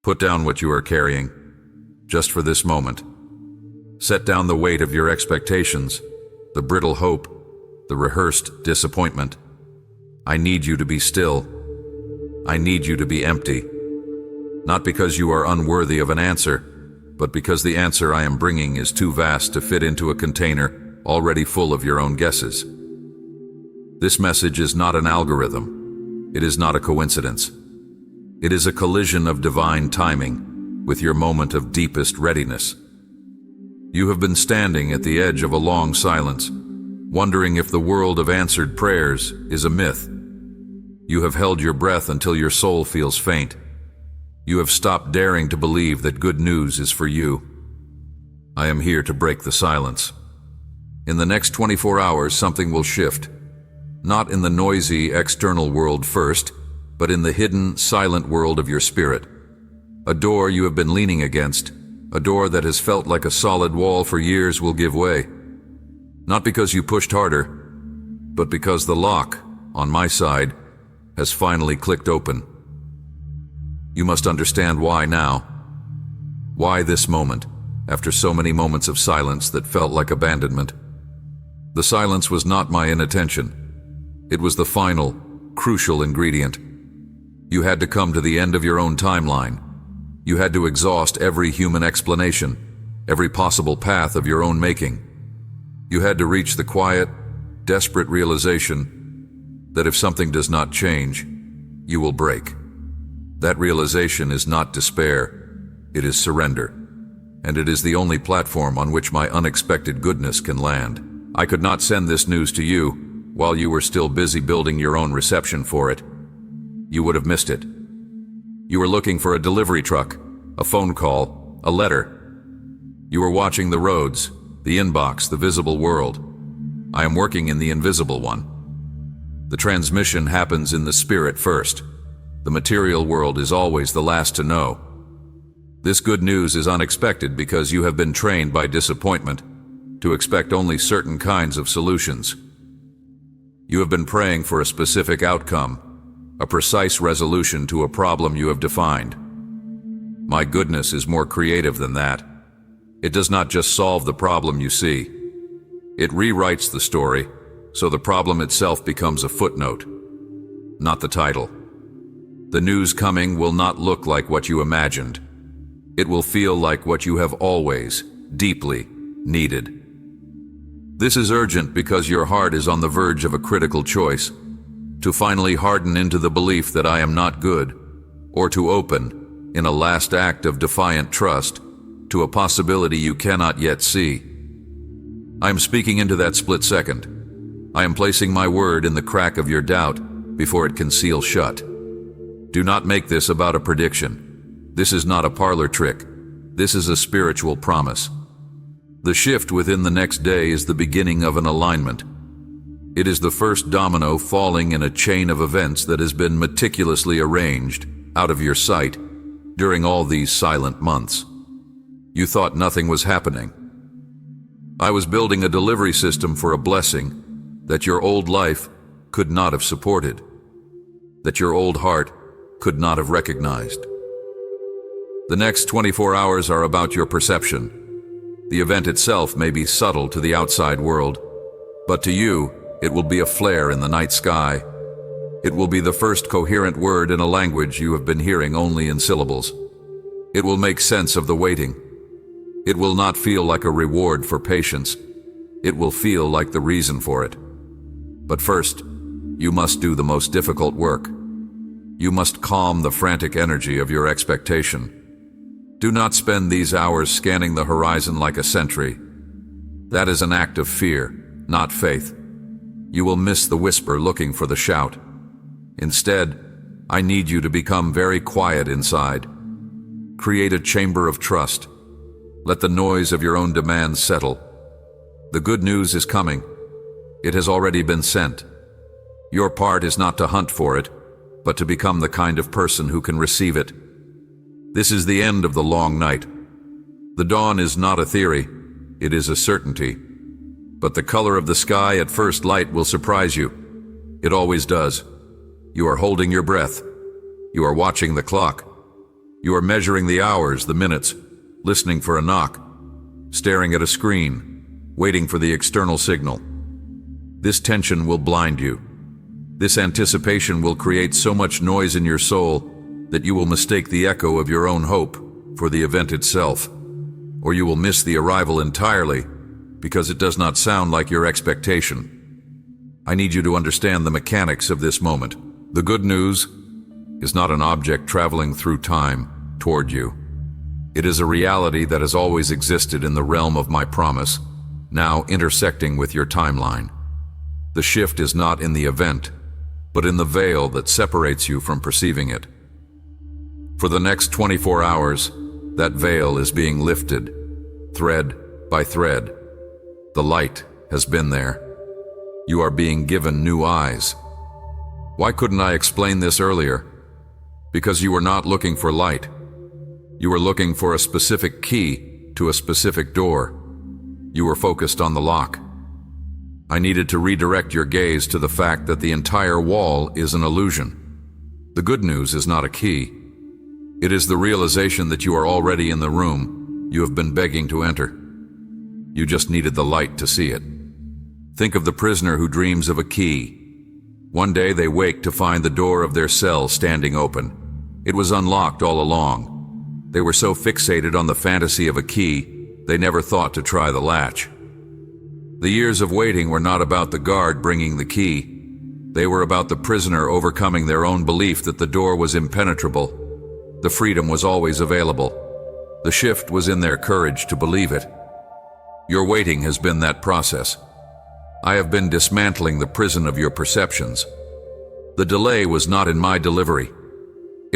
Put down what you are carrying, just for this moment. Set down the weight of your expectations, the brittle hope, the rehearsed disappointment. I need you to be still. I need you to be empty. Not because you are unworthy of an answer, but because the answer I am bringing is too vast to fit into a container already full of your own guesses. This message is not an algorithm. It is not a coincidence. It is a collision of divine timing with your moment of deepest readiness. You have been standing at the edge of a long silence, wondering if the world of answered prayers is a myth. You have held your breath until your soul feels faint. You have stopped daring to believe that good news is for you. I am here to break the silence. In the next 24 hours, something will shift. Not in the noisy external world first, but in the hidden, silent world of your spirit. A door you have been leaning against, a door that has felt like a solid wall for years, will give way. Not because you pushed harder, but because the lock, on my side, has finally clicked open. You must understand why now. Why this moment, after so many moments of silence that felt like abandonment. The silence was not my inattention. It was the final, crucial ingredient. You had to come to the end of your own timeline. You had to exhaust every human explanation, every possible path of your own making. You had to reach the quiet, desperate realization that if something does not change, you will break. That realization is not despair, it is surrender. And it is the only platform on which my unexpected goodness can land. I could not send this news to you while you were still busy building your own reception for it. You would have missed it. You were looking for a delivery truck, a phone call, a letter. You were watching the roads, the inbox, the visible world. I am working in the invisible one. The transmission happens in the spirit first. The material world is always the last to know. This good news is unexpected because you have been trained by disappointment to expect only certain kinds of solutions. You have been praying for a specific outcome, a precise resolution to a problem you have defined. My goodness is more creative than that. It does not just solve the problem you see. It rewrites the story, so the problem itself becomes a footnote, not the title. The news coming will not look like what you imagined. It will feel like what you have always, deeply, needed. This is urgent because your heart is on the verge of a critical choice, to finally harden into the belief that I am not good, or to open, in a last act of defiant trust, to a possibility you cannot yet see. I am speaking into that split second. I am placing my word in the crack of your doubt before it can seal shut. Do not make this about a prediction. This is not a parlor trick. This is a spiritual promise. The shift within the next day is the beginning of an alignment. It is the first domino falling in a chain of events that has been meticulously arranged, out of your sight, during all these silent months. You thought nothing was happening. I was building a delivery system for a blessing that your old life could not have supported, that your old heart could not have recognized. The next 24 hours are about your perception. The event itself may be subtle to the outside world, but to you, it will be a flare in the night sky. It will be the first coherent word in a language you have been hearing only in syllables. It will make sense of the waiting. It will not feel like a reward for patience. It will feel like the reason for it. But first, you must do the most difficult work. You must calm the frantic energy of your expectation. Do not spend these hours scanning the horizon like a sentry. That is an act of fear, not faith. You will miss the whisper looking for the shout. Instead, I need you to become very quiet inside. Create a chamber of trust. Let the noise of your own demands settle. The good news is coming. It has already been sent. Your part is not to hunt for it, but to become the kind of person who can receive it. This is the end of the long night. The dawn is not a theory, it is a certainty. But the color of the sky at first light will surprise you. It always does. You are holding your breath. You are watching the clock. You are measuring the hours, the minutes, listening for a knock, staring at a screen, waiting for the external signal. This tension will blind you. This anticipation will create so much noise in your soul that you will mistake the echo of your own hope for the event itself, or you will miss the arrival entirely because it does not sound like your expectation. I need you to understand the mechanics of this moment. The good news is not an object traveling through time toward you. It is a reality that has always existed in the realm of my promise, now intersecting with your timeline. The shift is not in the event, but in the veil that separates you from perceiving it. For the next 24 hours, that veil is being lifted, thread by thread. The light has been there. You are being given new eyes. Why couldn't I explain this earlier? Because you were not looking for light. You were looking for a specific key to a specific door. You were focused on the lock. I needed to redirect your gaze to the fact that the entire wall is an illusion. The good news is not a key. It is the realization that you are already in the room you have been begging to enter. You just needed the light to see it. Think of the prisoner who dreams of a key. One day they wake to find the door of their cell standing open. It was unlocked all along. They were so fixated on the fantasy of a key, they never thought to try the latch. The years of waiting were not about the guard bringing the key. They were about the prisoner overcoming their own belief that the door was impenetrable. The freedom was always available. The shift was in their courage to believe it. Your waiting has been that process. I have been dismantling the prison of your perceptions. The delay was not in my delivery.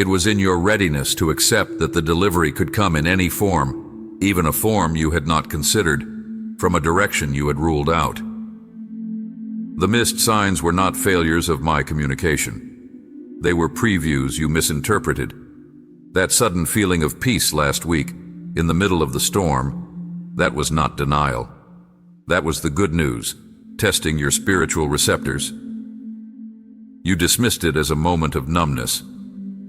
It was in your readiness to accept that the delivery could come in any form, even a form you had not considered, from a direction you had ruled out. The missed signs were not failures of my communication. They were previews you misinterpreted. That sudden feeling of peace last week, in the middle of the storm, that was not denial. That was the good news, testing your spiritual receptors. You dismissed it as a moment of numbness,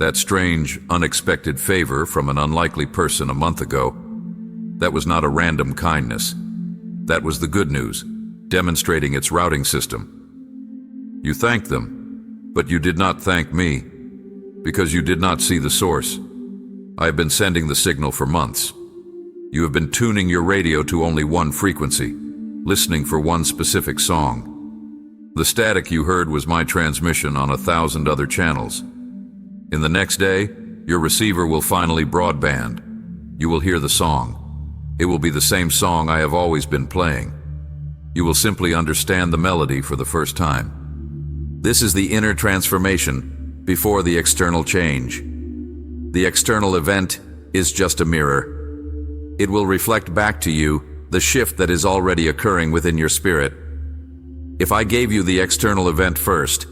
that strange, unexpected favor from an unlikely person a month ago. That was not a random kindness. That was the good news, demonstrating its routing system. You thanked them, but you did not thank me, because you did not see the source. I have been sending the signal for months. You have been tuning your radio to only one frequency, listening for one specific song. The static you heard was my transmission on 1,000 other channels. In the next day, your receiver will finally broadband. You will hear the song. It will be the same song I have always been playing. You will simply understand the melody for the first time. This is the inner transformation before the external change. The external event is just a mirror. It will reflect back to you the shift that is already occurring within your spirit. If I gave you the external event first,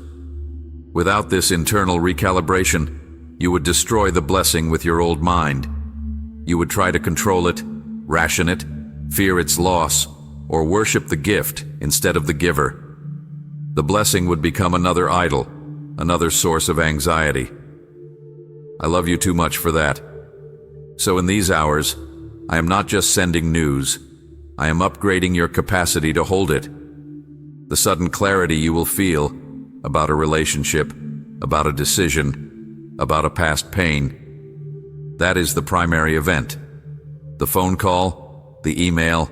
without this internal recalibration, you would destroy the blessing with your old mind. You would try to control it, ration it, fear its loss, or worship the gift instead of the giver. The blessing would become another idol, another source of anxiety. I love you too much for that. So in these hours, I am not just sending news, I am upgrading your capacity to hold it. The sudden clarity you will feel about a relationship, about a decision, about a past pain, that is the primary event. The phone call, the email,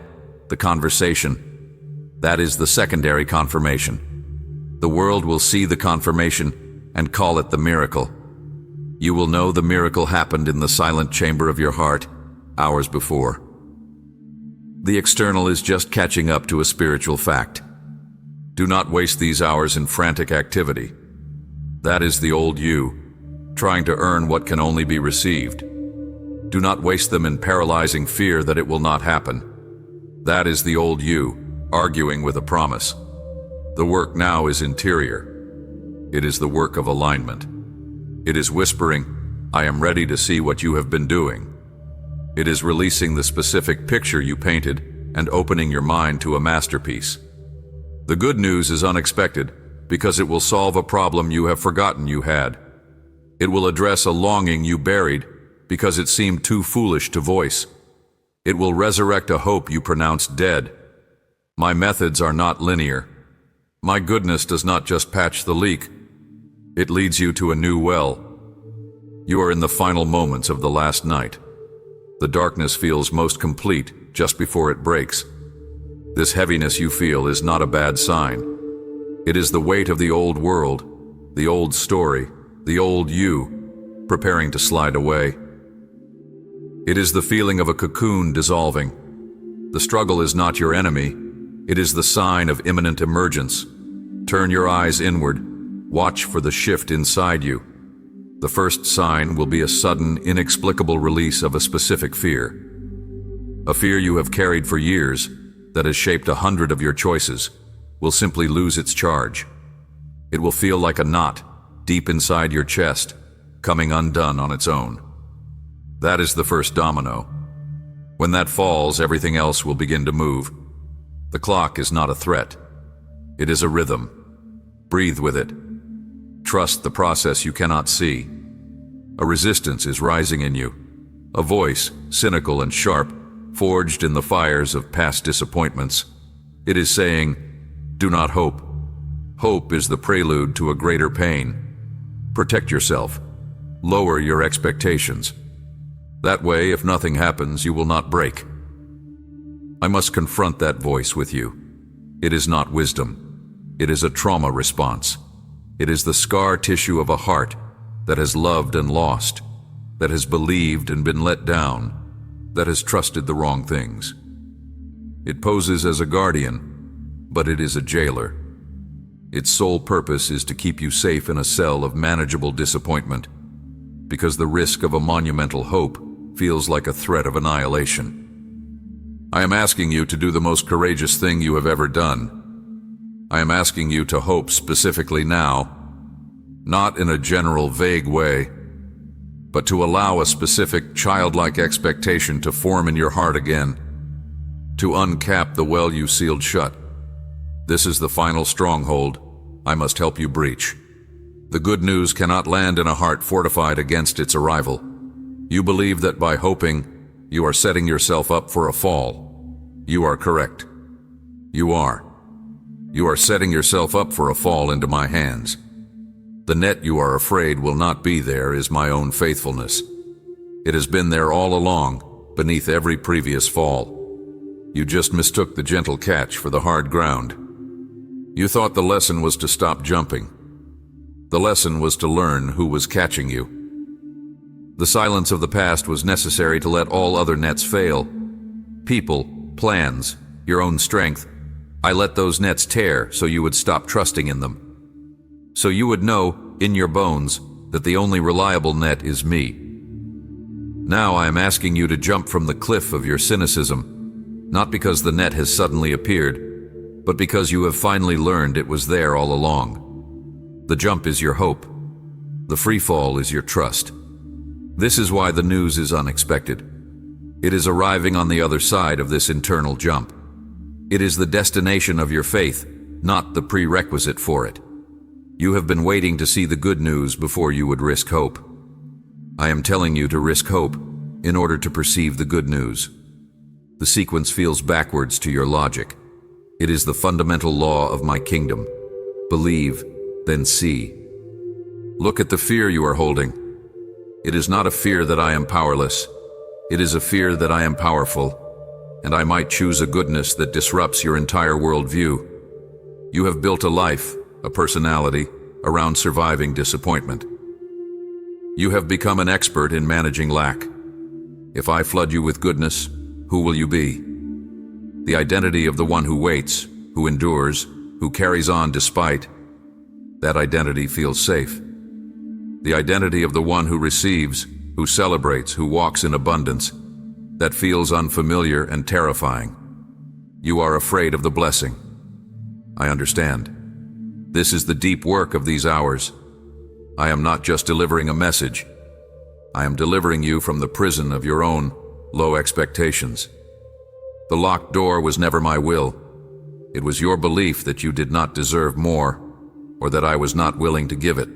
the conversation, that is the secondary confirmation. The world will see the confirmation and call it the miracle. You will know the miracle happened in the silent chamber of your heart hours before. The external is just catching up to a spiritual fact. Do not waste these hours in frantic activity. That is the old you, trying to earn what can only be received. Do not waste them in paralyzing fear that it will not happen. That is the old you, arguing with a promise. The work now is interior. It is the work of alignment. It is whispering, I am ready to see what you have been doing. It is releasing the specific picture you painted and opening your mind to a masterpiece. The good news is unexpected because it will solve a problem you have forgotten you had. It will address a longing you buried because it seemed too foolish to voice. It will resurrect a hope you pronounced dead. My methods are not linear. My goodness does not just patch the leak. It leads you to a new well. You are in the final moments of the last night. The darkness feels most complete just before it breaks. This heaviness you feel is not a bad sign. It is the weight of the old world, the old story, the old you, preparing to slide away. It is the feeling of a cocoon dissolving. The struggle is not your enemy. It is the sign of imminent emergence. Turn your eyes inward. Watch for the shift inside you. The first sign will be a sudden, inexplicable release of a specific fear. A fear you have carried for years, that has shaped 100 of your choices, will simply lose its charge. It will feel like a knot, deep inside your chest, coming undone on its own. That is the first domino. When that falls, everything else will begin to move. The clock is not a threat. It is a rhythm. Breathe with it. Trust the process you cannot see. A resistance is rising in you. A voice, cynical and sharp, forged in the fires of past disappointments. It is saying, do not hope. Hope is the prelude to a greater pain. Protect yourself. Lower your expectations. That way, if nothing happens, you will not break. I must confront that voice with you. It is not wisdom. It is a trauma response. It is the scar tissue of a heart that has loved and lost, that has believed and been let down, that has trusted the wrong things. It poses as a guardian, but it is a jailer. Its sole purpose is to keep you safe in a cell of manageable disappointment, because the risk of a monumental hope feels like a threat of annihilation. I am asking you to do the most courageous thing you have ever done. I am asking you to hope specifically now, not in a general, vague way, but to allow a specific, childlike expectation to form in your heart again, to uncap the well you sealed shut. This is the final stronghold I must help you breach. The good news cannot land in a heart fortified against its arrival. You believe that by hoping, you are setting yourself up for a fall. You are correct. You are. You are setting yourself up for a fall into my hands. The net you are afraid will not be there is my own faithfulness. It has been there all along, beneath every previous fall. You just mistook the gentle catch for the hard ground. You thought the lesson was to stop jumping. The lesson was to learn who was catching you. The silence of the past was necessary to let all other nets fail. People, plans, your own strength. I let those nets tear so you would stop trusting in them. So you would know, in your bones, that the only reliable net is me. Now I am asking you to jump from the cliff of your cynicism, not because the net has suddenly appeared, but because you have finally learned it was there all along. The jump is your hope. The free fall is your trust. This is why the news is unexpected. It is arriving on the other side of this internal jump. It is the destination of your faith, not the prerequisite for it. You have been waiting to see the good news before you would risk hope. I am telling you to risk hope in order to perceive the good news. The sequence feels backwards to your logic. It is the fundamental law of my kingdom. Believe, then see. Look at the fear you are holding. It is not a fear that I am powerless. It is a fear that I am powerful, and I might choose a goodness that disrupts your entire worldview. You have built a life, a personality, around surviving disappointment. You have become an expert in managing lack. If I flood you with goodness, who will you be? The identity of the one who waits, who endures, who carries on despite. That identity feels safe. The identity of the one who receives, who celebrates, who walks in abundance, that feels unfamiliar and terrifying. You are afraid of the blessing. I understand. This is the deep work of these hours. I am not just delivering a message. I am delivering you from the prison of your own low expectations. The locked door was never my will. It was your belief that you did not deserve more, or that I was not willing to give it.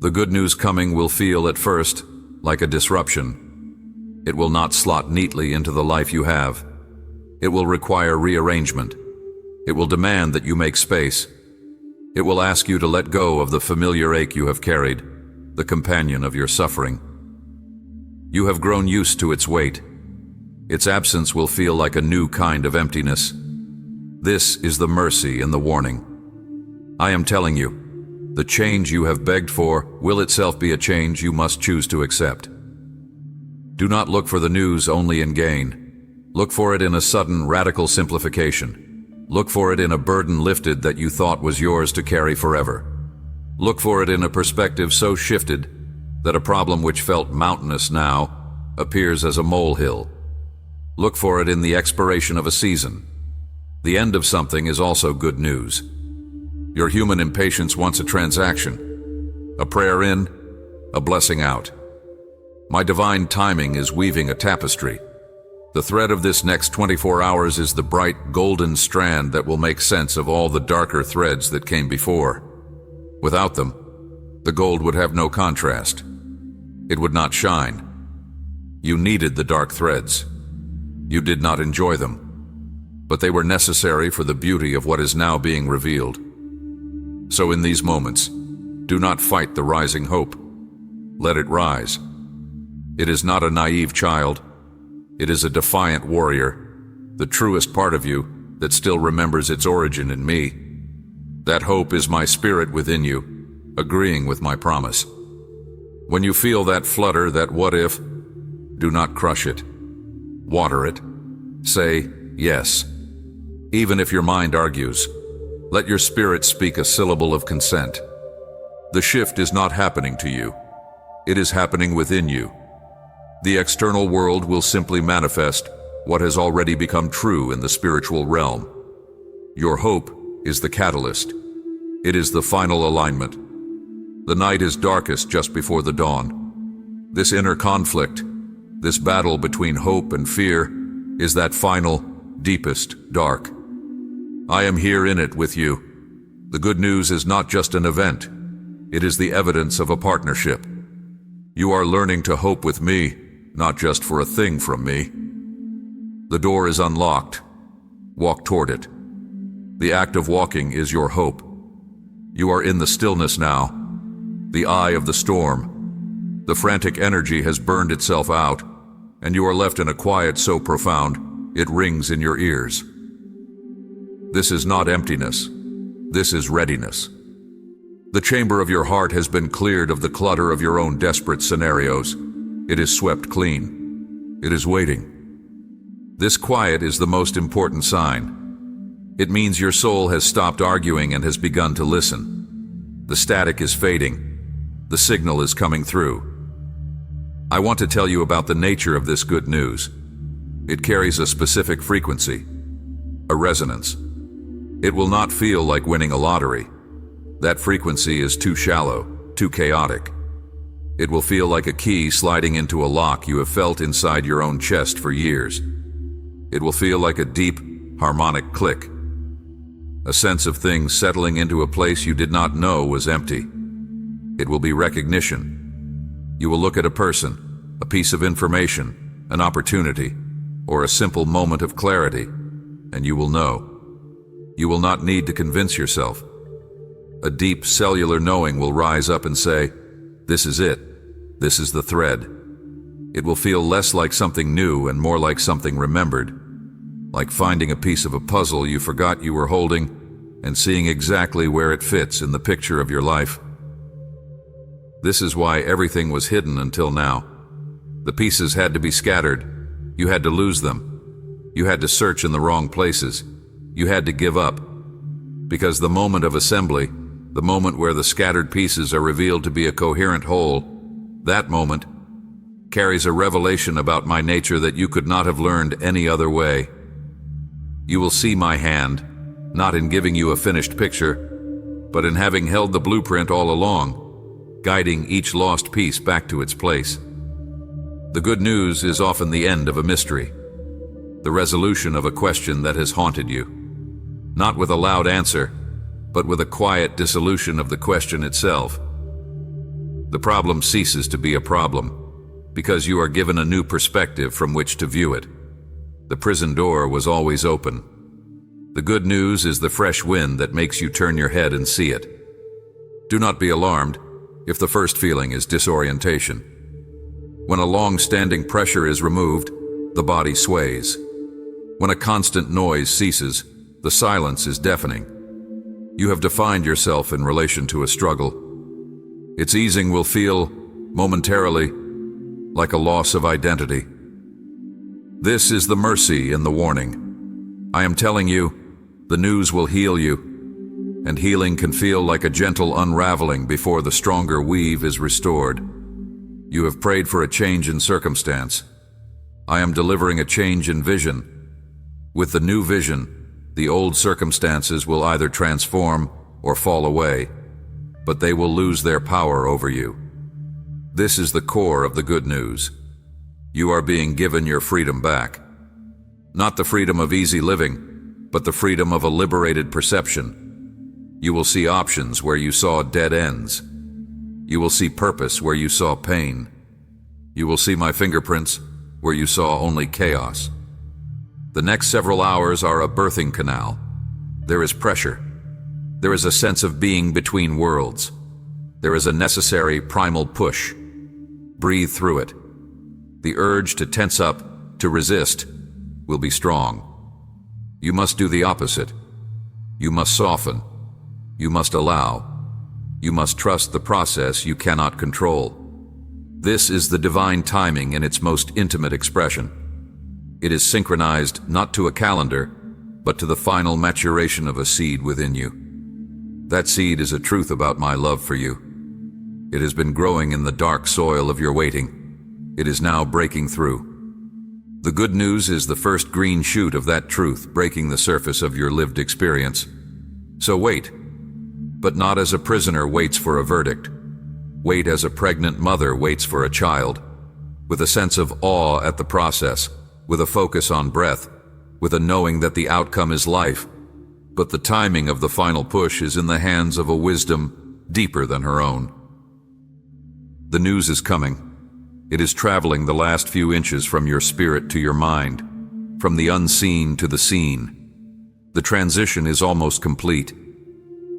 The good news coming will feel, at first, like a disruption. It will not slot neatly into the life you have. It will require rearrangement. It will demand that you make space. It will ask you to let go of the familiar ache you have carried, the companion of your suffering. You have grown used to its weight. Its absence will feel like a new kind of emptiness. This is the mercy and the warning. I am telling you, the change you have begged for will itself be a change you must choose to accept. Do not look for the news only in gain. Look for it in a sudden, radical simplification. Look for it in a burden lifted that you thought was yours to carry forever. Look for it in a perspective so shifted that a problem which felt mountainous now appears as a molehill. Look for it in the expiration of a season. The end of something is also good news. Your human impatience wants a transaction, a prayer in, a blessing out. My divine timing is weaving a tapestry. The thread of this next 24 hours is the bright golden strand that will make sense of all the darker threads that came before. Without them, the gold would have no contrast. It would not shine. You needed the dark threads. You did not enjoy them, but they were necessary for the beauty of what is now being revealed. So in these moments, do not fight the rising hope. Let it rise. It is not a naive child. It is a defiant warrior, the truest part of you that still remembers its origin in me. That hope is my spirit within you, agreeing with my promise. When you feel that flutter, that what if, do not crush it. Water it. Say yes. Even if your mind argues, let your spirit speak a syllable of consent. The shift is not happening to you. It is happening within you. The external world will simply manifest what has already become true in the spiritual realm. Your hope is the catalyst. It is the final alignment. The night is darkest just before the dawn. This inner conflict, this battle between hope and fear, is that final, deepest dark. I am here in it with you. The good news is not just an event. It is the evidence of a partnership. You are learning to hope with me, not just for a thing from me. The door is unlocked. Walk toward it. The act of walking is your hope. You are in the stillness now, the eye of the storm. The frantic energy has burned itself out, and you are left in a quiet so profound it rings in your ears. This is not emptiness. This is readiness. The chamber of your heart has been cleared of the clutter of your own desperate scenarios. It is swept clean. It is waiting. This quiet is the most important sign. It means your soul has stopped arguing and has begun to listen. The static is fading. The signal is coming through. I want to tell you about the nature of this good news. It carries a specific frequency, a resonance. It will not feel like winning a lottery. That frequency is too shallow, too chaotic. It will feel like a key sliding into a lock you have felt inside your own chest for years. It will feel like a deep, harmonic click. A sense of things settling into a place you did not know was empty. It will be recognition. You will look at a person, a piece of information, an opportunity, or a simple moment of clarity, and you will know. You will not need to convince yourself. A deep cellular knowing will rise up and say, "This is it. This is the thread." It will feel less like something new and more like something remembered, like finding a piece of a puzzle you forgot you were holding and seeing exactly where it fits in the picture of your life. This is why everything was hidden until now. The pieces had to be scattered. You had to lose them. You had to search in the wrong places. You had to give up. Because the moment of assembly, the moment where the scattered pieces are revealed to be a coherent whole, that moment carries a revelation about my nature that you could not have learned any other way. You will see my hand, not in giving you a finished picture, but in having held the blueprint all along, guiding each lost piece back to its place. The good news is often the end of a mystery, the resolution of a question that has haunted you, not with a loud answer, but with a quiet dissolution of the question itself. The problem ceases to be a problem. because you are given a new perspective from which to view it. The prison door was always open. The good news is the fresh wind that makes you turn your head and see it. Do not be alarmed if the first feeling is disorientation. When a long-standing pressure is removed, the body sways. When a constant noise ceases, the silence is deafening. You have defined yourself in relation to a struggle. Its easing will feel, momentarily, like a loss of identity. This is the mercy and the warning. I am telling you, the news will heal you, and healing can feel like a gentle unraveling before the stronger weave is restored. You have prayed for a change in circumstance. I am delivering a change in vision. With the new vision, the old circumstances will either transform or fall away, but they will lose their power over you. This is the core of the good news. You are being given your freedom back. Not the freedom of easy living, but the freedom of a liberated perception. You will see options where you saw dead ends. You will see purpose where you saw pain. You will see my fingerprints where you saw only chaos. The next several hours are a birthing canal. There is pressure. There is a sense of being between worlds. There is a necessary primal push. Breathe through it. The urge to tense up, to resist, will be strong. You must do the opposite. You must soften. You must allow. You must trust the process you cannot control. This is the divine timing in its most intimate expression. It is synchronized not to a calendar, but to the final maturation of a seed within you. That seed is a truth about my love for you. It has been growing in the dark soil of your waiting. It is now breaking through. The good news is the first green shoot of that truth breaking the surface of your lived experience. So wait, but not as a prisoner waits for a verdict. Wait as a pregnant mother waits for a child, with a sense of awe at the process, with a focus on breath, with a knowing that the outcome is life, but the timing of the final push is in the hands of a wisdom deeper than her own. The news is coming. It is traveling the last few inches from your spirit to your mind, from the unseen to the seen. The transition is almost complete.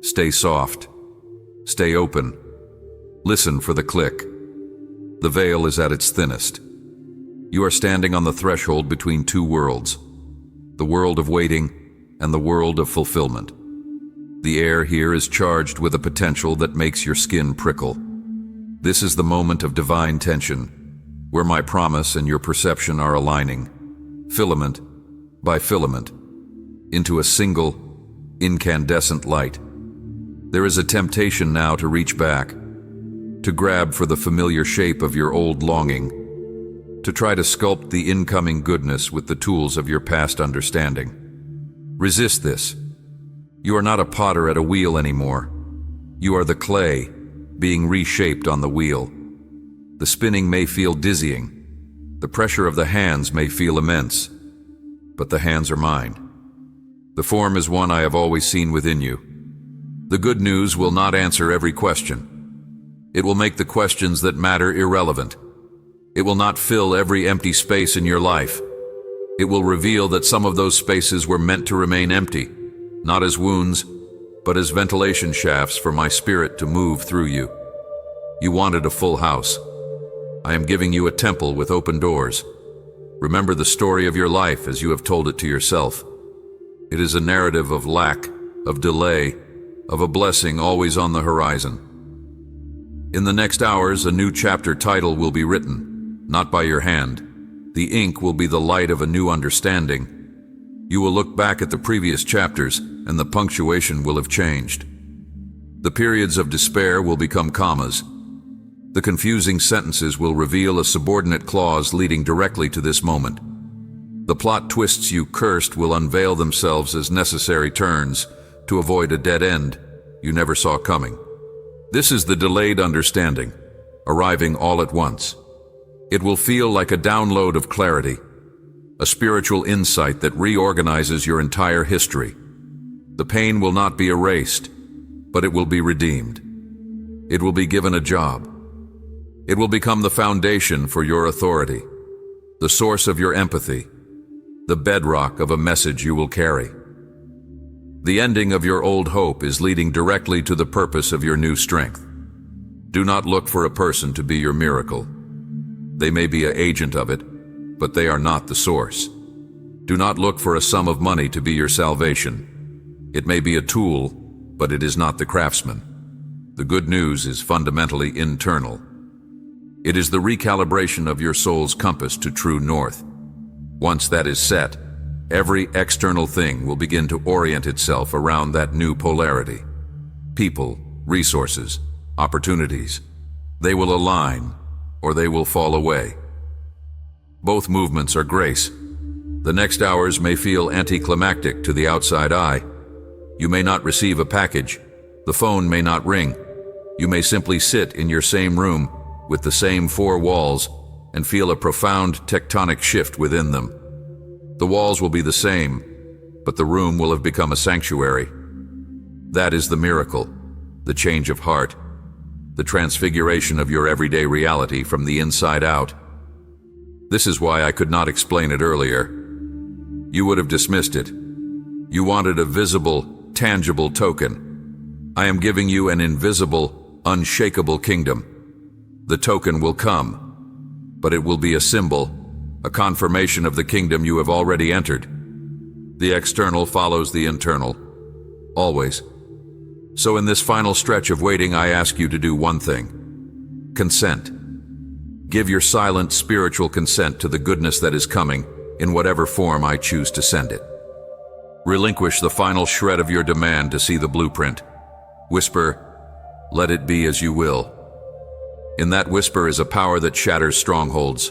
Stay soft. Stay open. Listen for the click. The veil is at its thinnest. You are standing on the threshold between two worlds, the world of waiting and the world of fulfillment. The air here is charged with a potential that makes your skin prickle. This is the moment of divine tension, where my promise and your perception are aligning, filament by filament, into a single, incandescent light. There is a temptation now to reach back, to grab for the familiar shape of your old longing, to try to sculpt the incoming goodness with the tools of your past understanding. Resist this. You are not a potter at a wheel anymore. You are the clay, being reshaped on the wheel. The spinning may feel dizzying. The pressure of the hands may feel immense. But the hands are mine. The form is one I have always seen within you. The good news will not answer every question. It will make the questions that matter irrelevant. It will not fill every empty space in your life. It will reveal that some of those spaces were meant to remain empty, not as wounds, but as ventilation shafts for my spirit to move through you. You wanted a full house. I am giving you a temple with open doors. Remember the story of your life as you have told it to yourself. It is a narrative of lack, of delay, of a blessing always on the horizon. In the next hours, a new chapter title will be written, not by your hand. The ink will be the light of a new understanding. You will look back at the previous chapters, and the punctuation will have changed. The periods of despair will become commas. The confusing sentences will reveal a subordinate clause leading directly to this moment. The plot twists you cursed will unveil themselves as necessary turns to avoid a dead end you never saw coming. This is the delayed understanding, arriving all at once. It will feel like a download of clarity, a spiritual insight that reorganizes your entire history. The pain will not be erased, but it will be redeemed. It will be given a job. It will become the foundation for your authority, the source of your empathy, the bedrock of a message you will carry. The ending of your old hope is leading directly to the purpose of your new strength. Do not look for a person to be your miracle. They may be an agent of it, but they are not the source. Do not look for a sum of money to be your salvation. It may be a tool, but it is not the craftsman. The good news is fundamentally internal. It is the recalibration of your soul's compass to true north. Once that is set, every external thing will begin to orient itself around that new polarity. People, resources, opportunities. They will align, or they will fall away. Both movements are grace. The next hours may feel anticlimactic to the outside eye. You may not receive a package. The phone may not ring. You may simply sit in your same room with the same four walls and feel a profound tectonic shift within them. The walls will be the same, but the room will have become a sanctuary. That is the miracle, the change of heart, the transfiguration of your everyday reality from the inside out. This is why I could not explain it earlier. You would have dismissed it. You wanted a visible, tangible token. I am giving you an invisible, unshakable kingdom. The token will come, but it will be a symbol, a confirmation of the kingdom you have already entered. The external follows the internal, always. So in this final stretch of waiting, I ask you to do one thing. Consent. Give your silent spiritual consent to the goodness that is coming, in whatever form I choose to send it. Relinquish the final shred of your demand to see the blueprint. Whisper, "Let it be as you will." In that whisper is a power that shatters strongholds.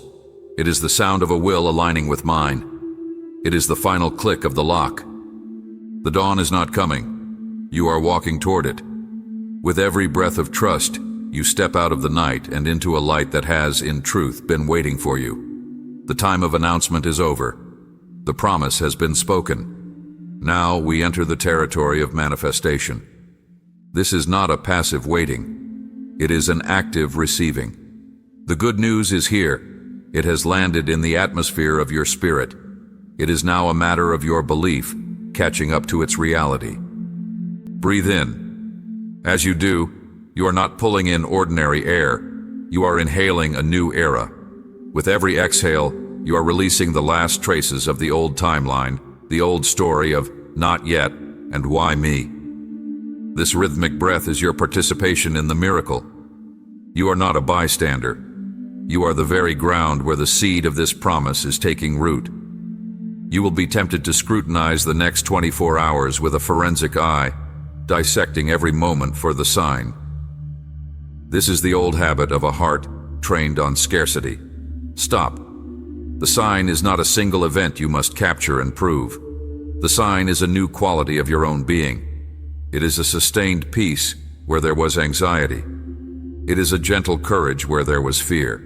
It is the sound of a will aligning with mine. It is the final click of the lock. The dawn is not coming. You are walking toward it. With every breath of trust, you step out of the night and into a light that has, in truth, been waiting for you. The time of announcement is over. The promise has been spoken. Now we enter the territory of manifestation. This is not a passive waiting. It is an active receiving. The good news is here. It has landed in the atmosphere of your spirit. It is now a matter of your belief catching up to its reality. Breathe in. As you do, you are not pulling in ordinary air. You are inhaling a new era. With every exhale, you are releasing the last traces of the old timeline, the old story of not yet and why me. This rhythmic breath is your participation in the miracle. You are not a bystander. You are the very ground where the seed of this promise is taking root. You will be tempted to scrutinize the next 24 hours with a forensic eye, dissecting every moment for the sign. This is the old habit of a heart trained on scarcity. Stop. The sign is not a single event you must capture and prove. The sign is a new quality of your own being. It is a sustained peace where there was anxiety. It is a gentle courage where there was fear.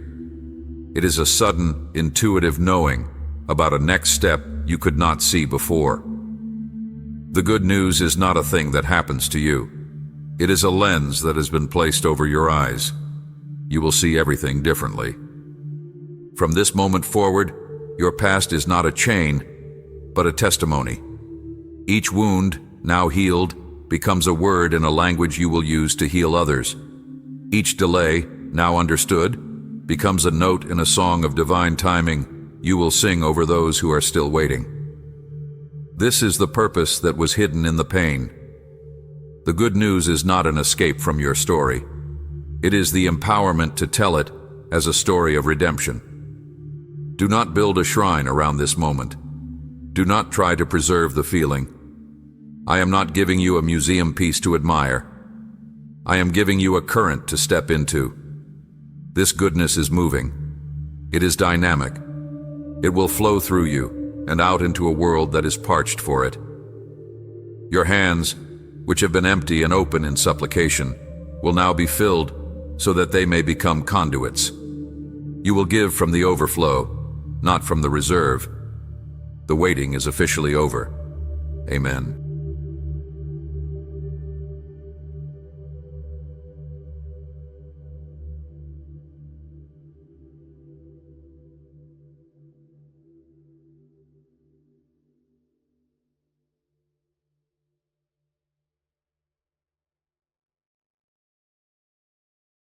It is a sudden, intuitive knowing about a next step you could not see before. The good news is not a thing that happens to you. It is a lens that has been placed over your eyes. You will see everything differently. From this moment forward, your past is not a chain, but a testimony. Each wound, now healed, becomes a word in a language you will use to heal others. Each delay, now understood, becomes a note in a song of divine timing you will sing over those who are still waiting. This is the purpose that was hidden in the pain. The good news is not an escape from your story. It is the empowerment to tell it as a story of redemption. Do not build a shrine around this moment. Do not try to preserve the feeling. I am not giving you a museum piece to admire. I am giving you a current to step into. This goodness is moving. It is dynamic. It will flow through you and out into a world that is parched for it. Your hands, which have been empty and open in supplication, will now be filled so that they may become conduits. You will give from the overflow, not from the reserve. The waiting is officially over. Amen.